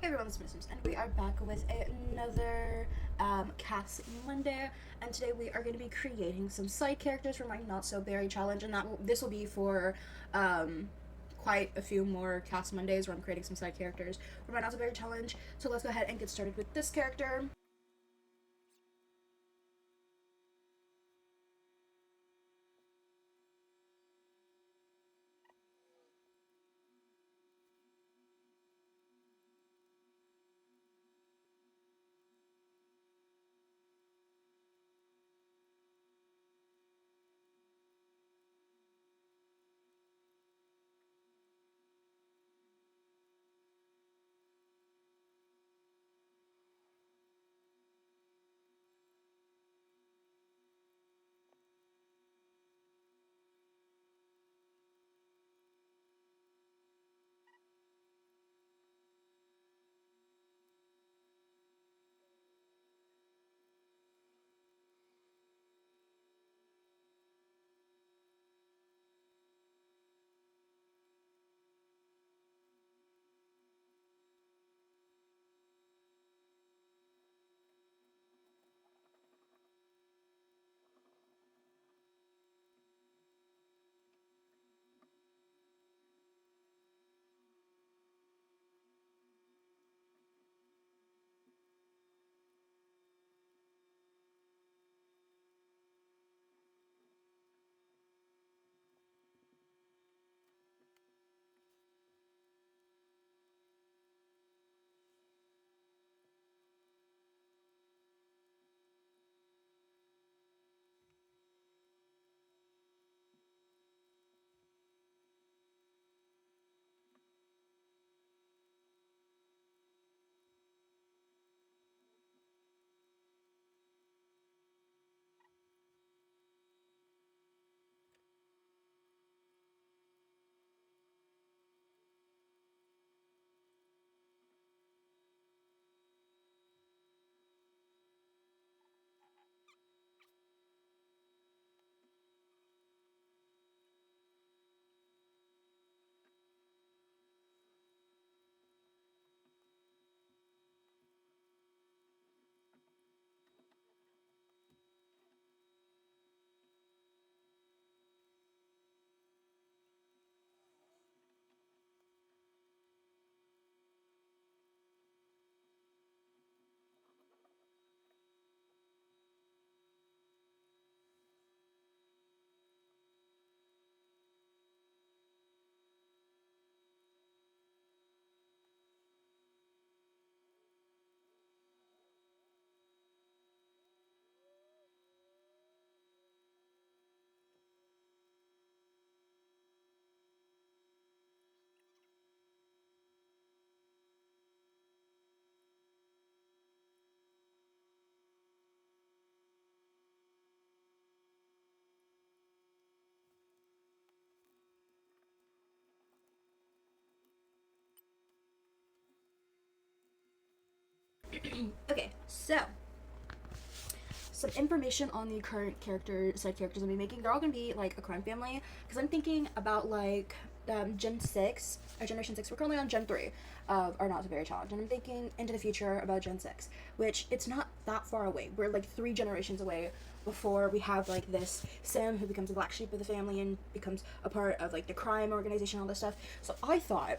Hey everyone, it's BunnEsim, and we are back with another Cast Monday. And today we are going to be creating some side characters for my Not So Berry challenge, and this will be for quite a few more Cast Mondays where I'm creating some side characters for my Not So Berry challenge. So let's go ahead and get started with this character. Okay, so some information on the current side characters I'm making. They're all gonna be like a crime family because I'm thinking about like Gen 6 or Generation 6. We're currently on Gen 3 of our Not So Very Challenge, and I'm thinking into the future about Gen 6, which it's not that far away. We're like 3 generations away before we have like this Sim who becomes the black sheep of the family and becomes a part of like the crime organization, all this stuff. So I thought,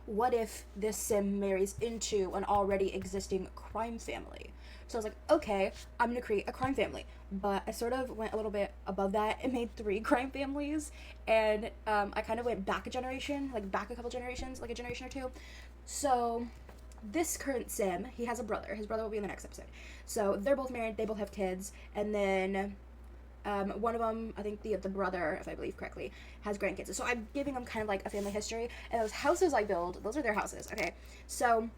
what if this sim marries into an already existing crime family? So I was like, okay, I'm gonna create a crime family. But I sort of went a little bit above that and made 3 crime families. And I kind of went back a generation, like back a couple generations, like a generation or two. So this current sim, he has a brother. His brother will be in the next episode. So they're both married, they both have kids. And then one of them, I think the brother, if I believe correctly, has grandkids. So I'm giving them kind of like a family history. And those houses I build, those are their houses. Okay, so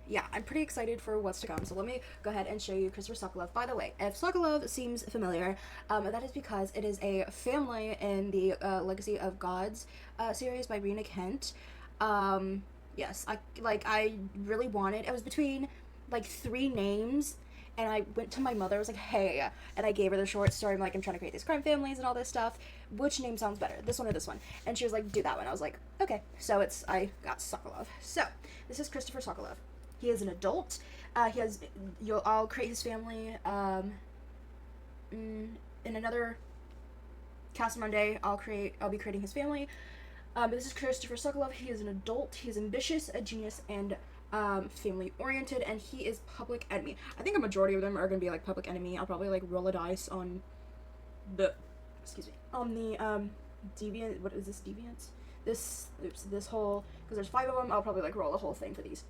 yeah, I'm pretty excited for what's to come. So let me go ahead and show you Christopher Sokolov. By the way, if Sokolov seems familiar, that is because it is a family in the Legacy of Gods series by Rena Kent. Yes, I really wanted. It was between like 3 names, and I went to my mother. I was like, "Hey," and I gave her the short story. I'm like, "I'm trying to create these crime families and all this stuff." which name sounds better, this one or this one? And she was like, do that one. I was like, okay. So I got Sokolov. So this is Christopher Sokolov. He is an adult. I'll create his family in another cast Monday. I'll be creating his family. This is Christopher Sokolov. He is an adult. He is ambitious, a genius, and family oriented, and he is public enemy. I think a majority of them are gonna be like public enemy. I'll probably like roll a dice on the deviant. What is this, deviants? This whole, because there's 5 of them. I'll probably like roll a whole thing for these.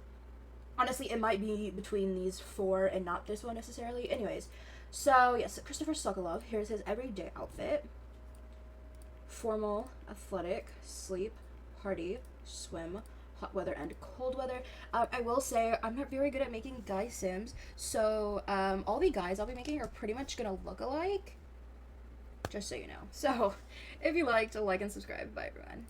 Honestly, it might be between these 4 and not this one necessarily. Anyways, so yes, Christopher Sokolov. Here's his everyday outfit: formal, athletic, sleep, party, swim, hot weather, and cold weather. I will say I'm not very good at making guy sims, so all the guys I'll be making are pretty much gonna look alike, just so you know. So if you liked, like and subscribe. Bye everyone.